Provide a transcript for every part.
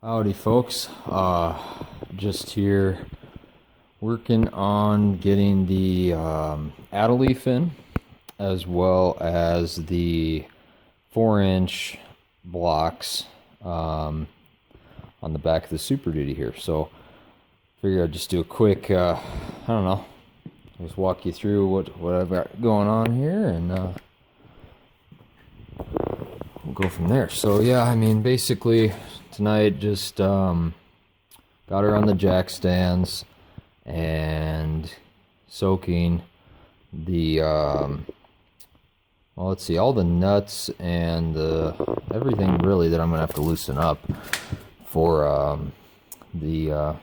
Howdy folks, just here working on getting the Add-A-Leaf in, as well as the 4-inch blocks on the back of the Super Duty here. So figure I'd just do a quick, I don't know, just walk you through what I've got going on here, and we'll go from there. So yeah, I mean, basically tonight just got her on the jack stands and soaking the well, let's see, all the nuts and everything really that I'm gonna have to loosen up for the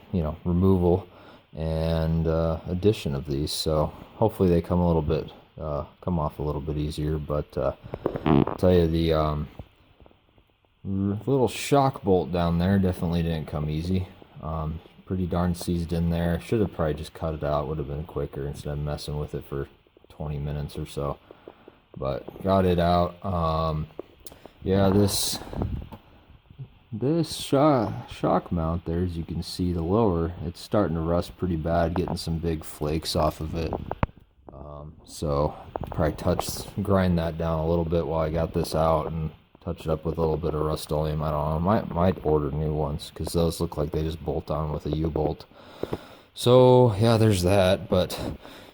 removal and addition of these. So hopefully they come off a little bit easier. But I'll tell you, the little shock bolt down there definitely didn't come easy. Pretty darn seized in there. Should have probably just cut it out, would have been quicker instead of messing with it for 20 minutes or so. But got it out. Yeah, this shock mount there, as you can see, the lower, it's starting to rust pretty bad, getting some big flakes off of it. So probably grind that down a little bit while I got this out and touch it up with a little bit of Rust-Oleum. I don't know, might order new ones, because those look like they just bolt on with a U-bolt. So yeah, there's that. But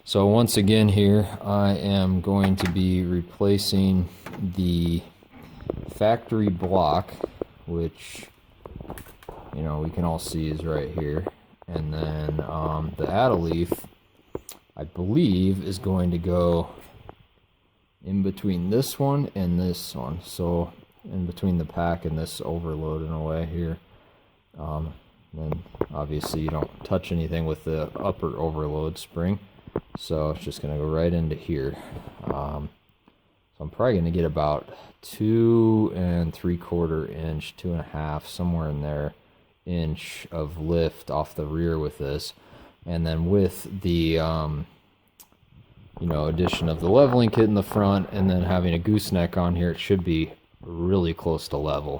so once again here, I am going to be replacing the factory block, which, you know, we can all see is right here. And then the Add-A-Leaf, I believe, is going to go in between this one and this one. So in between the pack and this overload in a way here. Then obviously you don't touch anything with the upper overload spring. So it's just going to go right into here. So I'm probably going to get about 2 3/4 inch, 2.5, somewhere in there, inch of lift off the rear with this. And then with the addition of the leveling kit in the front, and then having a gooseneck on here, it should be really close to level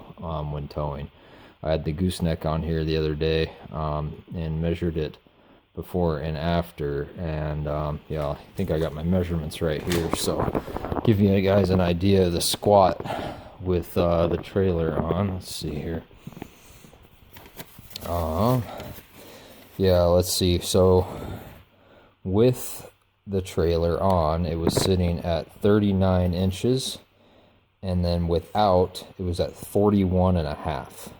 when towing. I had the gooseneck on here the other day and measured it before and after, and yeah, I think I got my measurements right here, so give you guys an idea of the squat with the trailer on. Let's see here. Yeah, let's see. So with the trailer on, it was sitting at 39 inches, and then without, it was at 41.5,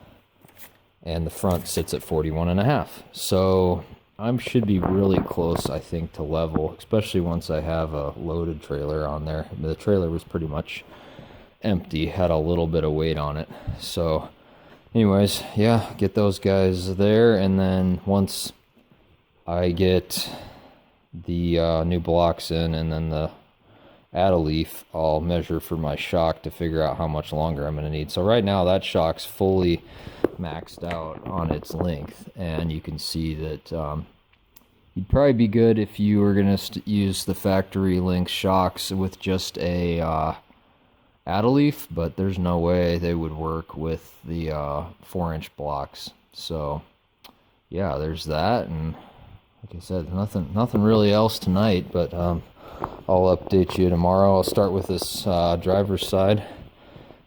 and the front sits at 41.5. So I should be really close, I think, to level, especially once I have a loaded trailer on there. The trailer was pretty much empty, had a little bit of weight on it. So anyways, yeah, get those guys there, and then once I get the new blocks in and then the Add-A-Leaf, I'll measure for my shock to figure out how much longer I'm going to need. So right now that shock's fully maxed out on its length, and you can see that you'd probably be good if you were going to use the factory length shocks with just a Add-A-Leaf, but there's no way they would work with the 4-inch blocks. So yeah, there's that. And like I said, nothing really else tonight, but I'll update you tomorrow. I'll start with this driver's side,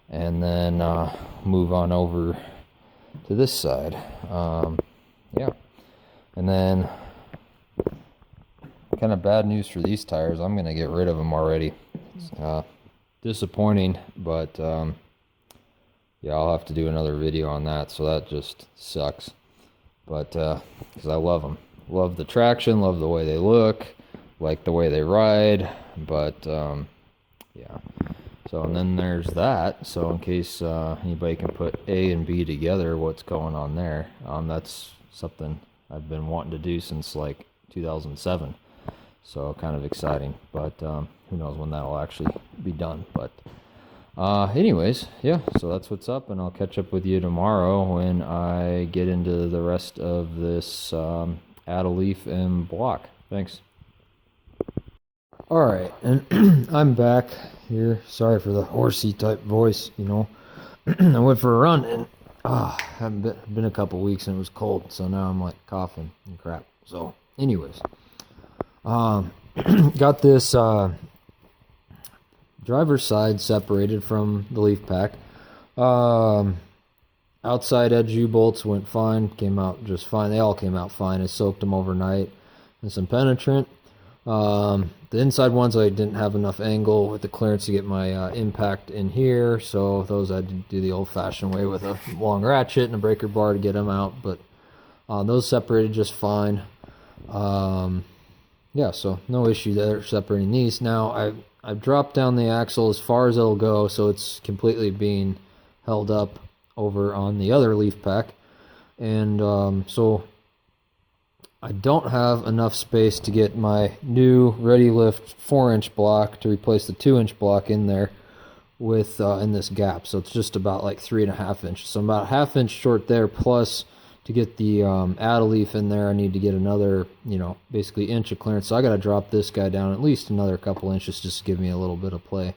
and then move on over to this side. Yeah, and then kind of bad news for these tires. I'm gonna get rid of them already. It's disappointing, but yeah, I'll have to do another video on that. So that just sucks, but because I love them. Love the traction, love the way they look, like the way they ride, but yeah. So, and then there's that. So in case anybody can put A and B together, what's going on there? That's something I've been wanting to do since like 2007. So kind of exciting, but who knows when that'll actually be done. But anyways, yeah, so that's what's up, and I'll catch up with you tomorrow when I get into the rest of this Add-A-Leaf and block. Thanks. All right, and I'm back here. Sorry for the horsey type voice, you know. I went for a run, and Haven't been a couple weeks and it was cold, so now I'm like coughing and crap. So, anyways, got this driver's side separated from the leaf pack. Outside edge U-bolts went fine, came out just fine. They all came out fine. I soaked them overnight in some penetrant. The inside ones I didn't have enough angle with the clearance to get my impact in here, so those I had to do the old-fashioned way with a long ratchet and a breaker bar to get them out, but those separated just fine. Yeah, so no issue there separating these. Now I've dropped down the axle as far as it'll go, so it's completely being held up over on the other leaf pack, and so I don't have enough space to get my new ReadyLift 4-inch block to replace the 2-inch block in there with in this gap. So it's just about like 3.5 inches. So I'm about a ½ inch short there. Plus, to get the Add-A-Leaf in there, I need to get another, basically inch of clearance. So I got to drop this guy down at least another couple inches just to give me a little bit of play.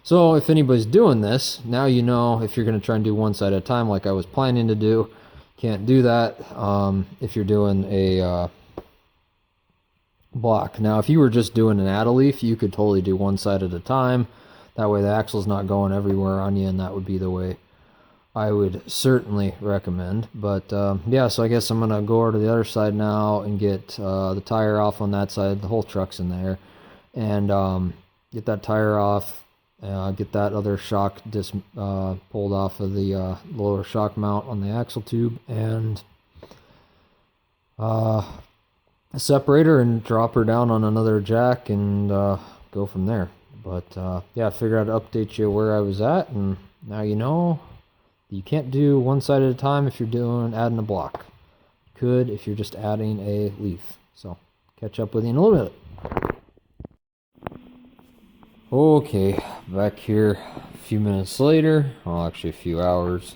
So if anybody's doing this, now you know if you're going to try and do one side at a time like I was planning to do. Can't do that if you're doing a block. Now, if you were just doing an Add-A-Leaf, you could totally do one side at a time. That way the axle's not going everywhere on you, and that would be the way I would certainly recommend. But yeah, so I guess I'm going to go over to the other side now and get the tire off on that side. The whole truck's in there. And get that tire off. Get that other shock disc pulled off of the lower shock mount on the axle tube, and a separator, and drop her down on another jack and go from there. But yeah, I figured I'd update you where I was at, and now you know you can't do one side at a time if you're adding a block. You could if you're just adding a leaf. So catch up with you in a little bit. Okay, back here a few minutes later. Well, actually a few hours,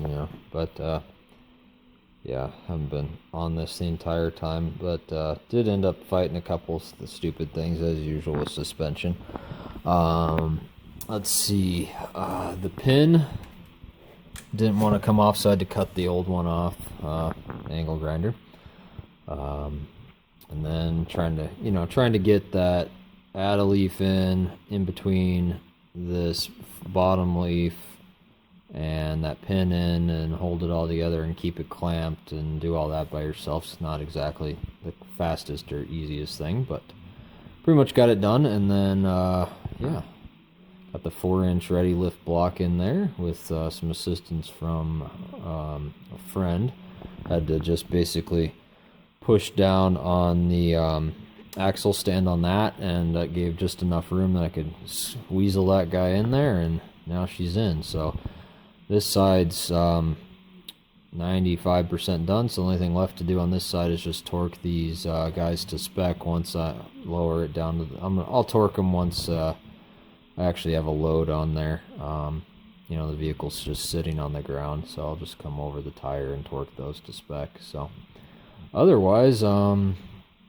but yeah, haven't been on this the entire time, but did end up fighting a couple of the stupid things as usual with suspension. Let's see, the pin didn't want to come off, so I had to cut the old one off, angle grinder. And then trying to get that Add-A-Leaf in between this bottom leaf and that pin in, and hold it all together and keep it clamped, and do all that by yourself. It's not exactly the fastest or easiest thing, but pretty much got it done. And then yeah, got the 4-inch ReadyLift block in there with some assistance from a friend. Had to just basically push down on the axle stand on that, and that gave just enough room that I could weasel that guy in there, and now she's in. So this side's 95% done, so the only thing left to do on this side is just torque these guys to spec. Once I lower it down to I'll torque them once I actually have a load on there. The vehicle's just sitting on the ground, so I'll just come over the tire and torque those to spec. So otherwise,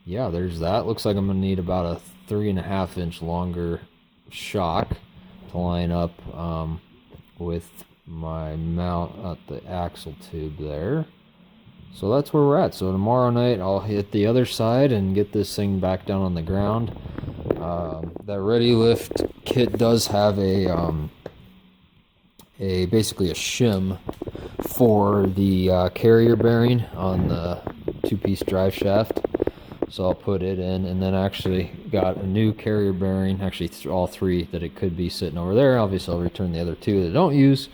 yeah, there's that. Looks like I'm going to need about a 3.5 inch longer shock to line up with my mount at the axle tube there. So that's where we're at. So tomorrow night I'll hit the other side and get this thing back down on the ground. That ReadyLift kit does have basically a shim for the carrier bearing on the 2-piece drive shaft. So I'll put it in, and then I actually got a new carrier bearing, actually all 3 that it could be sitting over there. Obviously I'll return the other 2 that I don't use,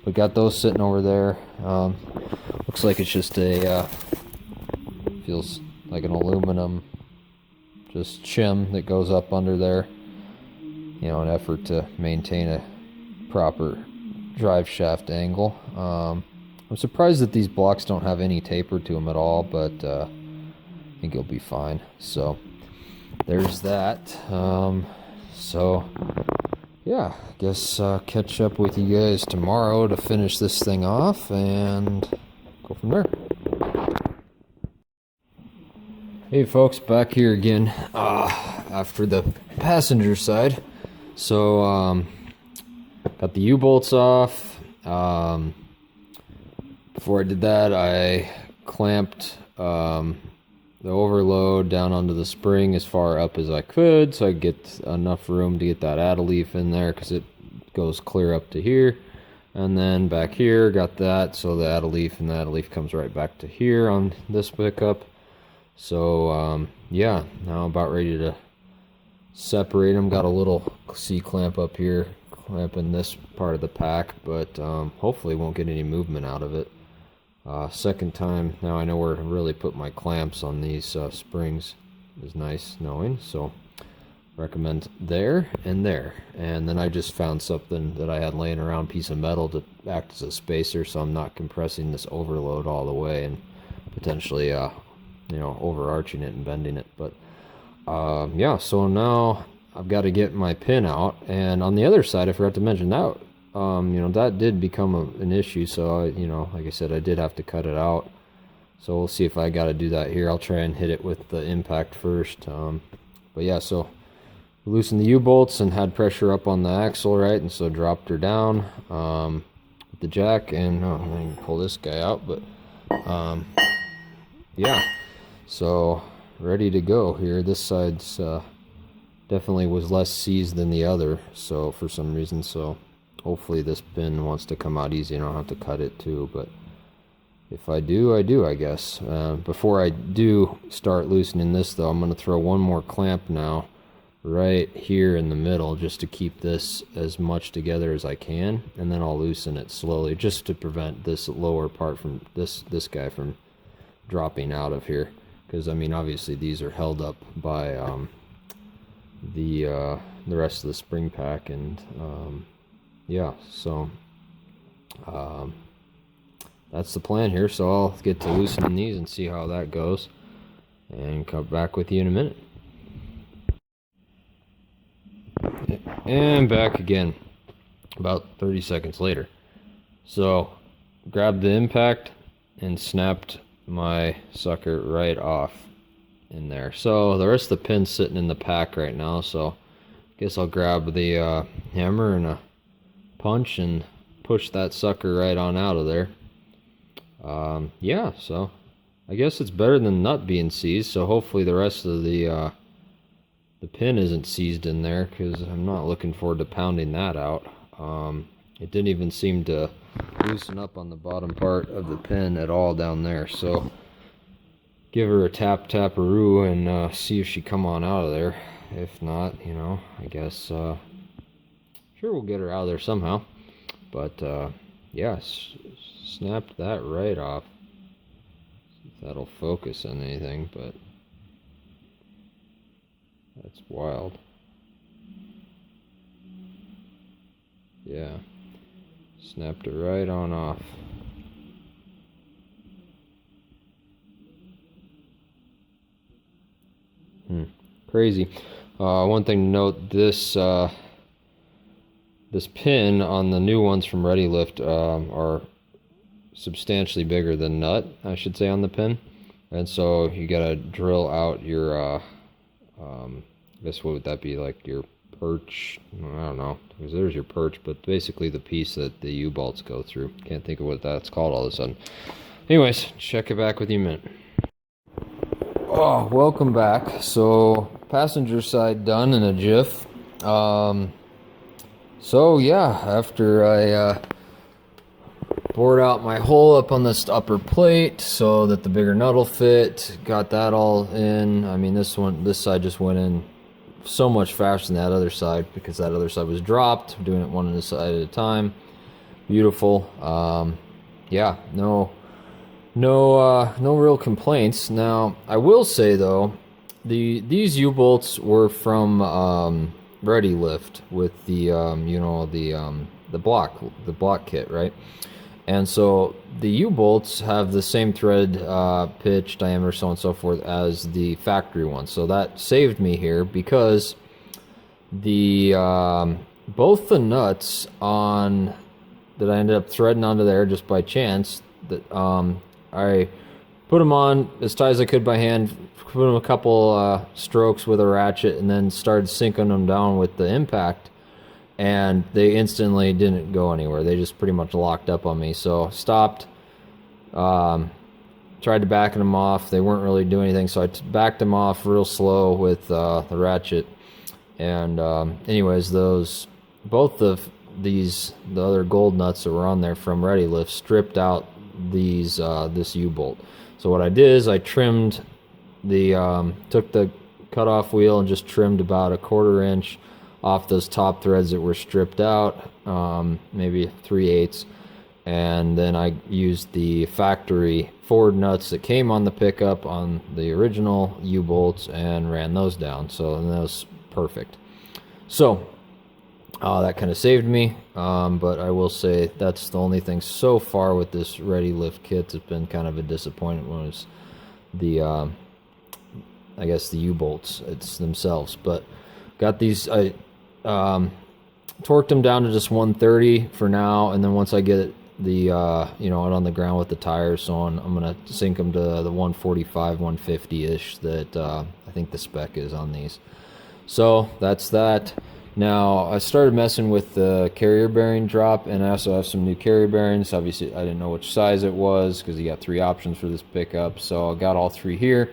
but got those sitting over there. Looks like it's just feels like an aluminum just shim that goes up under there, an effort to maintain a proper drive shaft angle. I'm surprised that these blocks don't have any taper to them at all, but I think it'll be fine. So there's that. So yeah, I guess catch up with you guys tomorrow to finish this thing off and go from there. Hey folks, back here again after the passenger side. So got the U-bolts off, before I did that, I clamped the overload down onto the spring as far up as I could, so I get enough room to get that Add-A-Leaf in there, because it goes clear up to here. And then back here, got that, so the Add-A-Leaf and the Add-A-Leaf comes right back to here on this pickup. So yeah, now I'm about ready to separate them. Got a little C-clamp up here clamping this part of the pack, but hopefully won't get any movement out of it. Second time, now I know where to really put my clamps on these springs. Is nice knowing, so recommend there and there. And then I just found something that I had laying around, piece of metal to act as a spacer, so I'm not compressing this overload all the way and potentially you know, overarching it and bending it. But yeah, so now I've got to get my pin out, and on the other side I forgot to mention that you know, that did become an issue, so you know, like I said, I did have to cut it out. So we'll see if I got to do that here. I'll try and hit it with the impact first. But yeah, so loosened the U-bolts and had pressure up on the axle, right, and so dropped her down with the jack, and I can pull this guy out, but yeah, so ready to go here. This side's definitely was less seized than the other, so for some reason, so hopefully this pin wants to come out easy and I don't have to cut it too, but if I do, I do, I guess. Before I do start loosening this though, I'm going to throw one more clamp now right here in the middle, just to keep this as much together as I can, and then I'll loosen it slowly just to prevent this lower part from this guy from dropping out of here, because I mean obviously these are held up by the rest of the spring pack, and yeah, so that's the plan here. So I'll get to loosening these and see how that goes, and come back with you in a minute. And back again about 30 seconds later. So grabbed the impact and snapped my sucker right off in there. So the rest of the pin's sitting in the pack right now, so I guess I'll grab the hammer and a punch and push that sucker right on out of there. Yeah, so I guess it's better than the nut being seized, so hopefully the rest of the pin isn't seized in there, because I'm not looking forward to pounding that out. It didn't even seem to loosen up on the bottom part of the pin at all down there, so give her a tap-tap-a-roo and see if she come on out of there. If not, you know, I guess sure, we'll get her out of there somehow. But yeah, snapped that right off. See if that'll focus on anything, but that's wild. Yeah, snapped it right on off. Crazy. One thing to note, this pin on the new ones from ReadyLift are substantially bigger than nut, I should say, on the pin, and so you gotta drill out your I guess what would that be, like your perch? I don't know, because there's your perch, but basically the piece that the U-bolts go through. Can't think of what that's called all of a sudden. Anyways, check it back with you in a minute. Oh, welcome back. So passenger side done in a jiff. So yeah, after I bored out my hole up on this upper plate so that the bigger nut will fit, got that all in. I mean, this side just went in so much faster than that other side, because that other side was dropped. I'm doing it one side at a time. Beautiful. Yeah, no real complaints. Now I will say though, these U-bolts were from ReadyLift with the you know, the block kit, right? And so the U-bolts have the same thread pitch, diameter, so on and so forth as the factory ones. So that saved me here, because the both the nuts on that I ended up threading onto there just by chance, that I put them on as tight as I could by hand, put them a couple strokes with a ratchet, and then started sinking them down with the impact, and they instantly didn't go anywhere. They just pretty much locked up on me. So stopped, Tried to backing them off. They weren't really doing anything, so I backed them off real slow with the ratchet. And anyways, both of the other gold nuts that were on there from Ready-Lift stripped out this U-bolt. So what I did is I trimmed took the cutoff wheel and just trimmed about a 1/4 inch off those top threads that were stripped out, maybe 3/8. And then I used the factory forward nuts that came on the pickup on the original U-bolts and ran those down. So that was perfect. So that kind of saved me, but I will say that's the only thing so far with this Ready-Lift kit that's been kind of a disappointment was the I guess the U-bolts themselves. But got these, I torqued them down to just 130 for now, and then once I get the out on the ground with the tires so on, I'm gonna sink them to the 145, 150-ish that I think the spec is on these. So that's that. Now I started messing with the carrier bearing drop, and I also have some new carrier bearings. Obviously I didn't know which size it was because you got 3 options for this pickup, so I got all 3 here.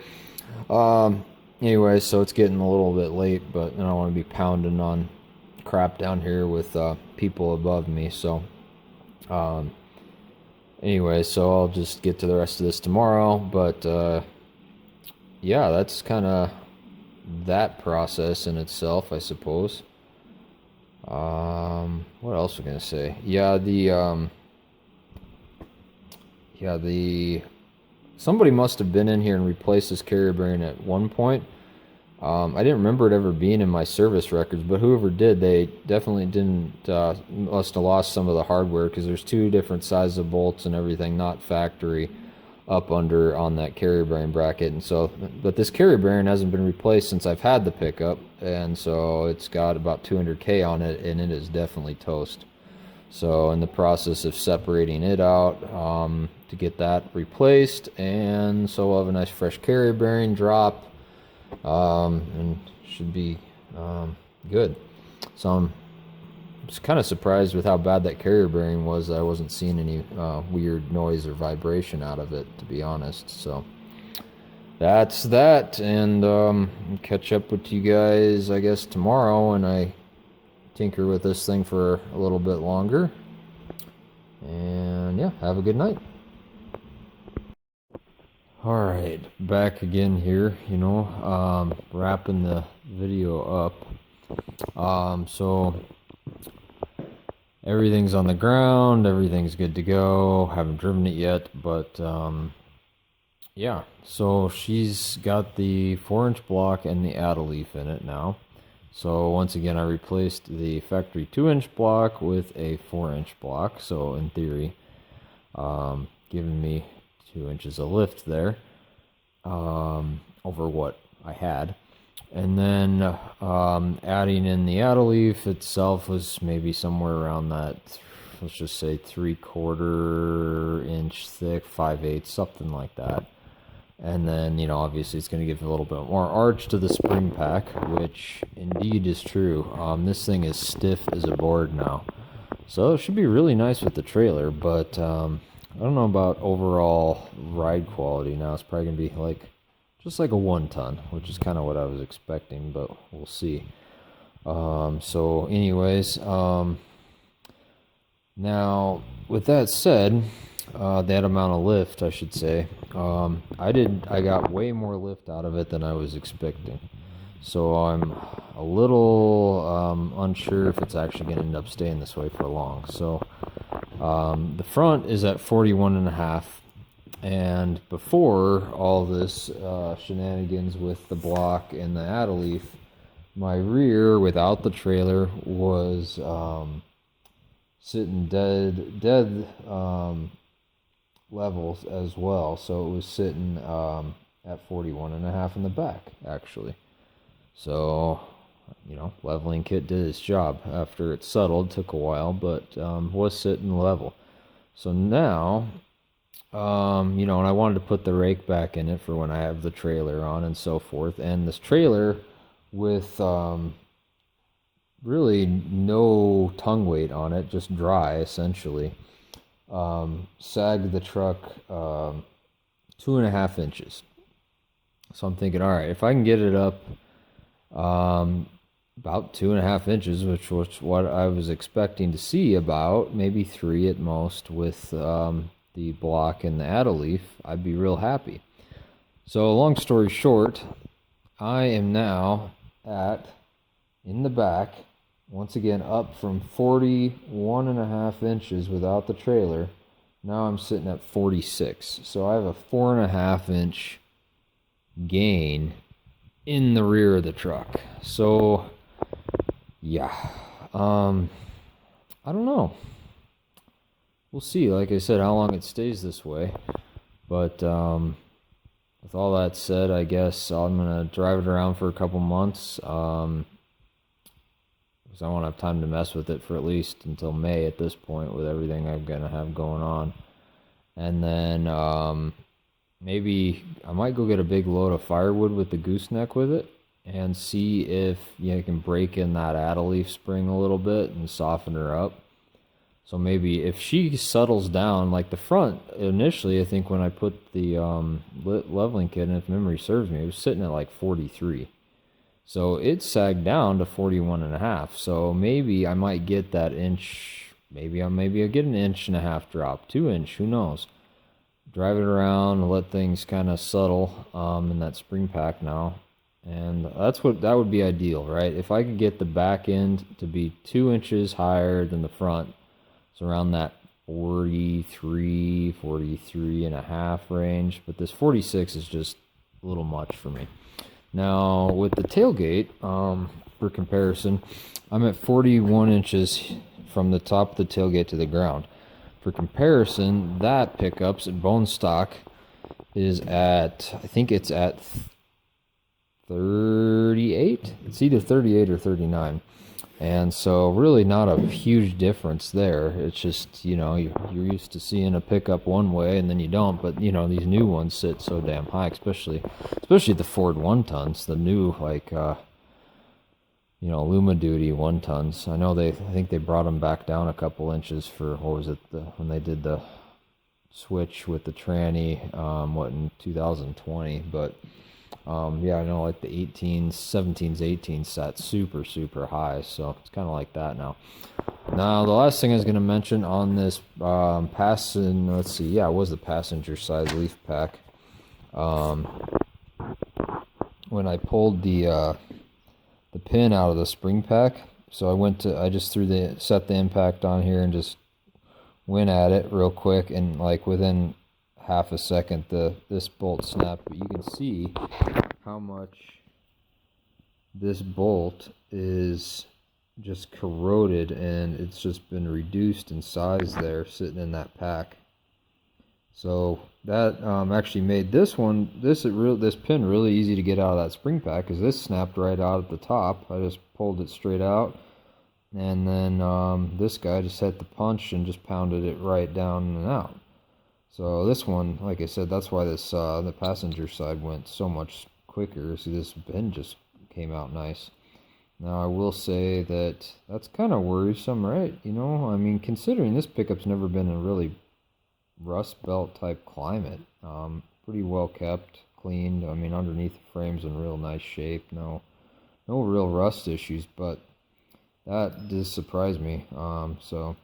Anyway, so it's getting a little bit late, but I don't want to be pounding on crap down here with people above me. So anyway, so I'll just get to the rest of this tomorrow. But yeah, that's kind of that process in itself, I suppose. What else was I gonna say? Yeah, somebody must have been in here and replaced this carrier bearing at one point. I didn't remember it ever being in my service records, but whoever did, they definitely didn't, must have lost some of the hardware, because there's 2 different sizes of bolts and everything, not factory, up under on that carrier bearing bracket. And so, but this carrier bearing hasn't been replaced since I've had the pickup, and so it's got about 200K on it, and it is definitely toast. So in the process of separating it out to get that replaced, and so we'll have a nice fresh carrier bearing drop, and should be good. So I'm just kind of surprised with how bad that carrier bearing was. I wasn't seeing any weird noise or vibration out of it, to be honest. So that's that, and catch up with you guys, I guess, tomorrow, and I tinker with this thing for a little bit longer. And yeah, have a good night. All right, back again here, wrapping the video up. So everything's on the ground, everything's good to go. Haven't driven it yet, but yeah, so she's got the 4-inch block and the Add-A-Leaf in it now. So once again, I replaced the factory 2-inch block with a 4-inch block. So in theory, giving me 2 inches of lift there over what I had. And then adding in the Add-A-Leaf itself was maybe somewhere around that, let's just say 3/4 inch thick, 5/8, something like that. And then, obviously it's going to give a little bit more arch to the spring pack, which indeed is true. This thing is stiff as a board now. So it should be really nice with the trailer, but I don't know about overall ride quality now. It's probably going to be just like a 1-ton, which is kind of what I was expecting, but we'll see. So anyways, now with that said, that amount of lift, I should say, I got way more lift out of it than I was expecting. So I'm a little unsure if it's actually going to end up staying this way for long. So the front is at 41.5, and before all this shenanigans with the block and the Add-A-Leaf, my rear without the trailer was sitting dead levels as well. So it was sitting at 41.5 in the back, actually. So, leveling kit did its job. After it settled, took a while, but was sitting level. So now, and I wanted to put the rake back in it for when I have the trailer on and so forth. And this trailer with really no tongue weight on it, just dry essentially. sagged the truck 2.5 inches. So I'm thinking, all right, if I can get it up about 2.5 inches, which was what I was expecting to see, about maybe 3 at most with the block and the Add-A-Leaf, I'd be real happy. So long story short, I am now in the back, once again up from 41.5 inches without the trailer. Now I'm sitting at 46. So I have a 4.5 inch gain in the rear of the truck. So yeah, I don't know. We'll see, like I said, how long it stays this way. But with all that said, I guess I'm going to drive it around for a couple months. Because I won't have time to mess with it for at least until May at this point with everything I'm going to have going on. And then maybe I might go get a big load of firewood with the gooseneck with it and see if I can break in that Add-A-Leaf spring a little bit and soften her up. So maybe if she settles down, like the front, initially, I think when I put the leveling kit in, if memory serves me, it was sitting at like 43. So it sagged down to 41.5. So maybe I might get that inch, maybe I'll get an 1.5 inch drop, 2 inch, who knows. Drive it around, let things kind of settle in that spring pack now. And that would be ideal, right? If I could get the back end to be 2 inches higher than the front, it's around that 43.5 range. But this 46 is just a little much for me. Now, with the tailgate, for comparison, I'm at 41 inches from the top of the tailgate to the ground. For comparison, that pickups at bone stock is at, I think it's at 38. It's either 38 or 39. And so really not a huge difference there. It's just, you're used to seeing a pickup one way and then you don't. But, these new ones sit so damn high, especially the Ford 1-tons, the new, Luma Duty 1-tons. I think they brought them back down a couple inches for, when they did the switch with the tranny, in 2020. But, yeah, I know like the 18s, 17s, 18s sat super, super high. So it's kind of like that now. Now, the last thing I was going to mention on this it was the passenger side leaf pack. When I pulled the pin out of the spring pack, so I just set the impact on here and just went at it real quick, and like within half a second this bolt snapped. But you can see how much this bolt is just corroded, and it's just been reduced in size there sitting in that pack. So that actually made this pin really easy to get out of that spring pack, because this snapped right out at the top. I just pulled it straight out, and then this guy just hit the punch and just pounded it right down and out. So this one, like I said, that's why this the passenger side went so much quicker. See, this pin just came out nice. Now I will say that's kind of worrisome, right? I mean, considering this pickup's never been in a really rust belt type climate, pretty well kept, cleaned. I mean, underneath the frame's in real nice shape. No real rust issues, but that did surprise me. So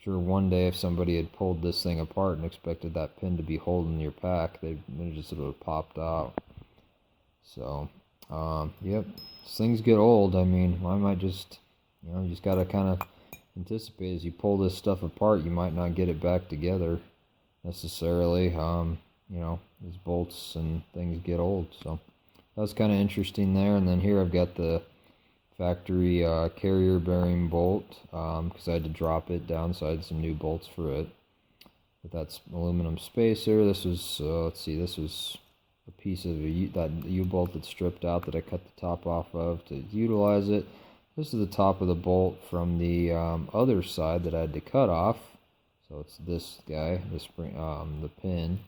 sure, one day if somebody had pulled this thing apart and expected that pin to be holding your pack, they just would have popped out. So yep, as things get old, I mean, I might just you just gotta kind of anticipate as you pull this stuff apart, you might not get it back together necessarily. These bolts and things get old. So that was kind of interesting there. And then here I've got the factory carrier bearing bolt, because I had to drop it down, so I had some new bolts for it. But that's aluminum spacer. This was this was a piece of that U-bolt that's stripped out that I cut the top off of to utilize it. This is the top of the bolt from the other side that I had to cut off. So it's this guy, the spring, the pin.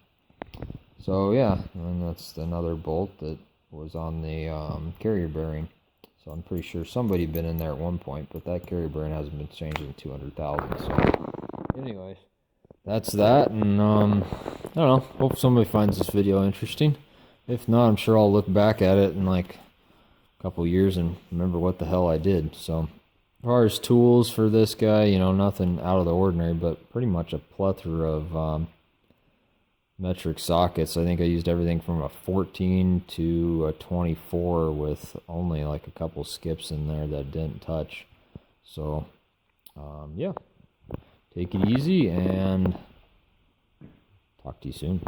So yeah, and that's another bolt that was on the carrier bearing. So I'm pretty sure somebody had been in there at one point, but that carrier bearing hasn't been changed in 200,000. So anyways, that's that. And I don't know. Hope somebody finds this video interesting. If not, I'm sure I'll look back at it in like a couple years and remember what the hell I did. So, as far as tools for this guy, you know, nothing out of the ordinary, but pretty much a plethora of metric sockets. I think I used everything from a 14 to a 24 with only like a couple skips in there that didn't touch. So, yeah, take it easy and talk to you soon.